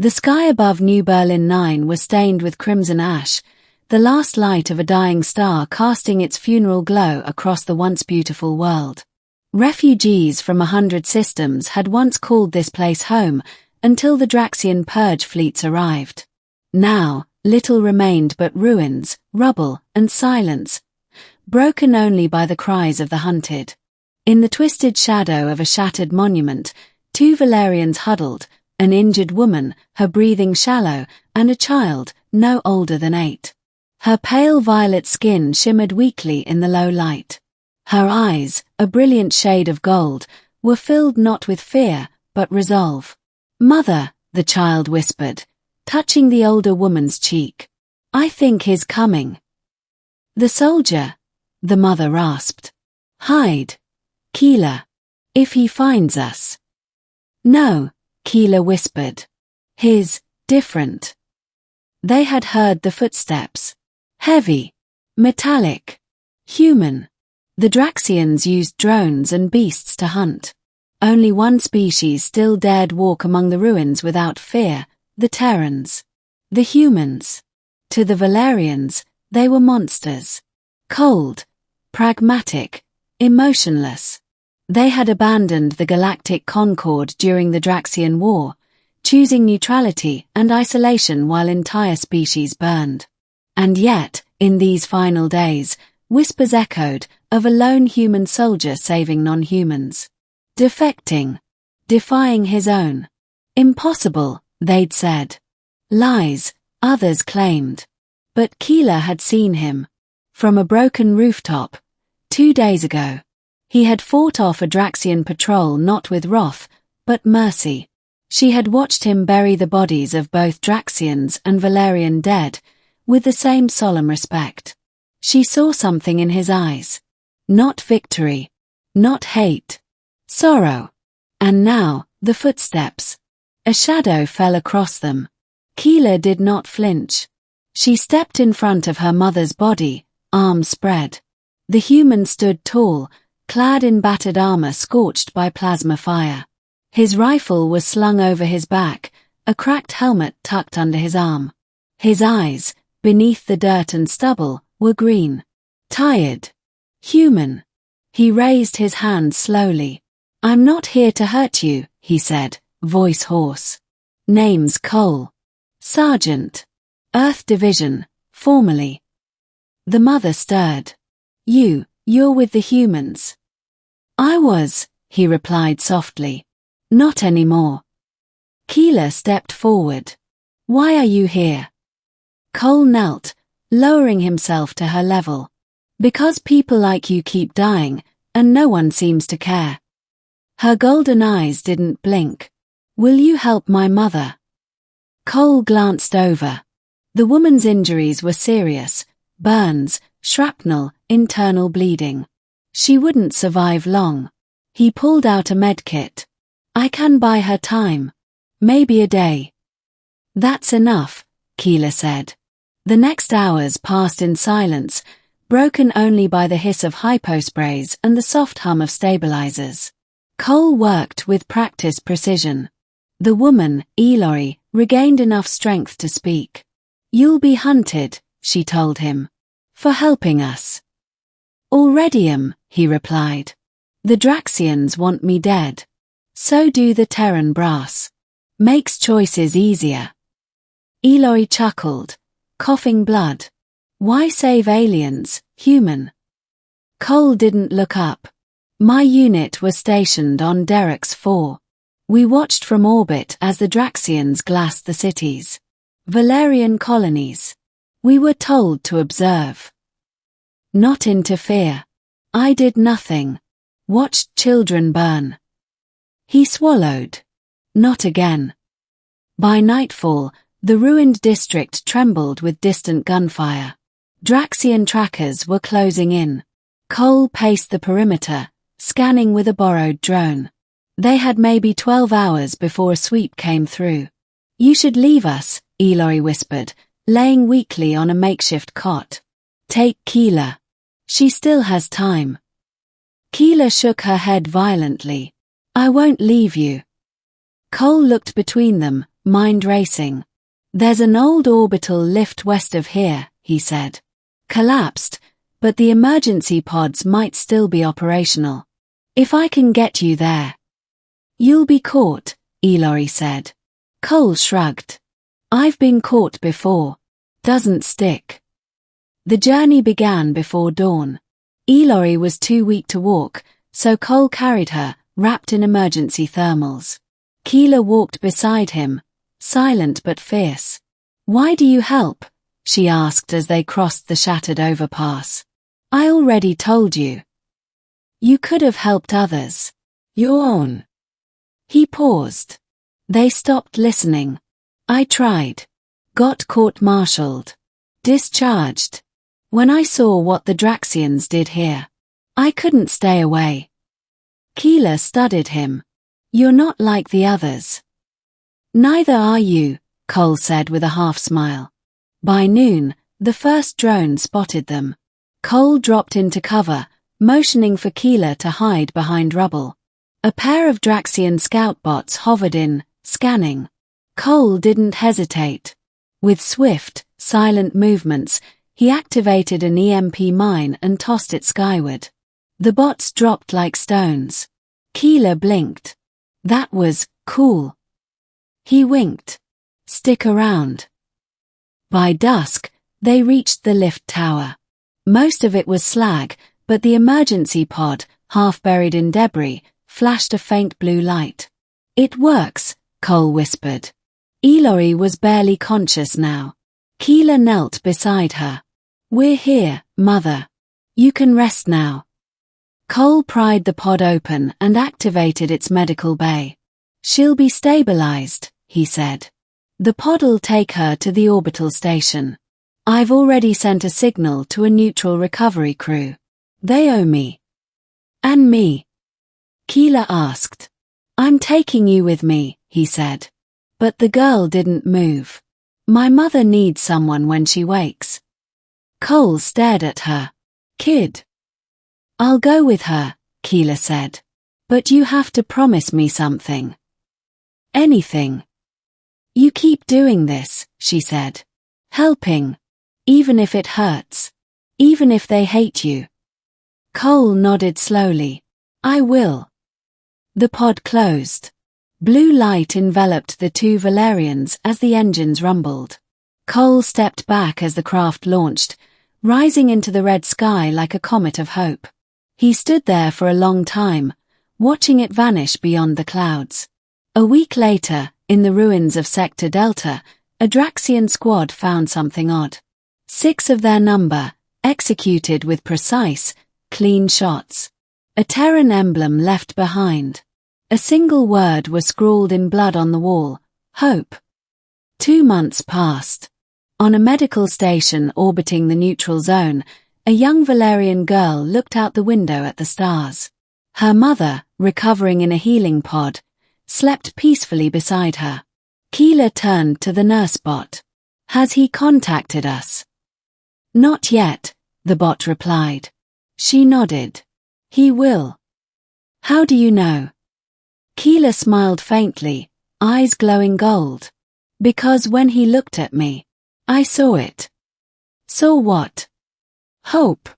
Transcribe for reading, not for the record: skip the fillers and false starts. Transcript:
The sky above New Berlin 9 was stained with crimson ash, the last light of a dying star casting its funeral glow across the once beautiful world. Refugees from 100 systems had once called this place home until the Draxian purge fleets arrived. Now, little remained but ruins, rubble, and silence, broken only by the cries of the hunted. In the twisted shadow of a shattered monument, 2 Valerians huddled, an injured woman, her breathing shallow, and a child, no older than 8. Her pale violet skin shimmered weakly in the low light. Her eyes, a brilliant shade of gold, were filled not with fear, but resolve. "Mother," the child whispered, touching the older woman's cheek. "I think he's coming." "The soldier," the mother rasped. "Hide, Keela, if he finds us." "No," Keela whispered. "He's different." They had heard the footsteps. Heavy, metallic, human. The Draxians used drones and beasts to hunt. Only one species still dared walk among the ruins without fear, the Terrans. The humans. To the Valerians, they were monsters. Cold, pragmatic, emotionless. They had abandoned the galactic concord during the Draxian War, choosing neutrality and isolation while entire species burned. And yet, in these final days, whispers echoed of a lone human soldier saving non-humans. Defecting. Defying his own. Impossible, they'd said. Lies, others claimed. But Keela had seen him. From a broken rooftop. 2 days ago. He had fought off a Draxian patrol not with wrath, but mercy. She had watched him bury the bodies of both Draxians and Valerian dead, with the same solemn respect. She saw something in his eyes. Not victory. Not hate. Sorrow. And now, the footsteps. A shadow fell across them. Keela did not flinch. She stepped in front of her mother's body, arms spread. The human stood tall, clad in battered armor scorched by plasma fire. His rifle was slung over his back, a cracked helmet tucked under his arm. His eyes, beneath the dirt and stubble, were green. Tired. Human. He raised his hand slowly. "I'm not here to hurt you," he said, voice hoarse. "Name's Cole. Sergeant. Earth Division, formally." The mother stirred. You're with the humans." "I was," he replied softly. "Not anymore." Keela stepped forward. "Why are you here?" Cole knelt, lowering himself to her level. "Because people like you keep dying, and no one seems to care." Her golden eyes didn't blink. "Will you help my mother?" Cole glanced over. The woman's injuries were serious: burns, shrapnel, internal bleeding. She wouldn't survive long. He pulled out a medkit. "I can buy her time. Maybe a day." "That's enough," Keela said. The next hours passed in silence, broken only by the hiss of hyposprays and the soft hum of stabilizers. Cole worked with practiced precision. The woman, Elori, regained enough strength to speak. "You'll be hunted," she told him. "For helping us." "Already he replied. "The Draxians want me dead. So do the Terran brass. Makes choices easier." Elori chuckled, coughing blood. "Why save aliens, human?" Cole didn't look up. "My unit was stationed on Derek's 4. We watched from orbit as the Draxians glassed the cities. Valerian colonies. We were told to observe. Not interfere. I did nothing. Watched children burn." He swallowed. Not again. By nightfall, the ruined district trembled with distant gunfire. Draxian trackers were closing in. Cole paced the perimeter, scanning with a borrowed drone. They had maybe 12 hours before a sweep came through. "You should leave us," Elori whispered, laying weakly on a makeshift cot. "Take Keela. She still has time." Keela shook her head violently. "I won't leave you." Cole looked between them, mind racing. There's an old orbital lift west of here, he said. Collapsed, but the emergency pods might still be operational. If I can get you there. You'll be caught, Ellory said. Cole shrugged. I've been caught before. Doesn't stick. The journey began before dawn. Ellory was too weak to walk, so Cole carried her, wrapped in emergency thermals. Keela walked beside him, silent but fierce. Why do you help? She asked as they crossed the shattered overpass. I already told you. You could have helped others. Your own. He paused. They stopped listening. I tried. Got court-martialed. Discharged. When I saw what the Draxians did here, I couldn't stay away. Keela studied him. You're not like the others. Neither are you, Cole said with a half-smile. By noon, the first drone spotted them. Cole dropped into cover, motioning for Keela to hide behind rubble. A pair of Draxian scout bots hovered in, scanning. Cole didn't hesitate. With swift, silent movements, he activated an EMP mine and tossed it skyward. The bots dropped like stones. Keela blinked. That was cool. He winked. Stick around. By dusk, they reached the lift tower. Most of it was slag, but the emergency pod, half buried in debris, flashed a faint blue light. It works, Cole whispered. Ellory was barely conscious now. Keela knelt beside her. We're here, Mother. You can rest now. Cole pried the pod open and activated its medical bay. She'll be stabilized, he said. The pod'll take her to the orbital station. I've already sent a signal to a neutral recovery crew. They owe me. And me? Keela asked. I'm taking you with me, he said. But the girl didn't move. My mother needs someone when she wakes. Cole stared at her. Kid. I'll go with her, Keela said. But you have to promise me something. Anything. You keep doing this, she said. Helping. Even if it hurts. Even if they hate you. Cole nodded slowly. I will. The pod closed. Blue light enveloped the two Valerians as the engines rumbled. Cole stepped back as the craft launched, rising into the red sky like a comet of hope. He stood there for a long time, watching it vanish beyond the clouds. A week later, in the ruins of Sector Delta, a Draxian squad found something odd. 6 of their number, executed with precise, clean shots. A Terran emblem left behind. A single word was scrawled in blood on the wall, hope. 2 months passed. On a medical station orbiting the neutral zone, a young Valerian girl looked out the window at the stars. Her mother, recovering in a healing pod, slept peacefully beside her. Keela turned to the nurse bot. Has he contacted us? Not yet, the bot replied. She nodded. He will. How do you know? Keela smiled faintly, eyes glowing gold. Because when he looked at me, I saw it. Saw what? Hope.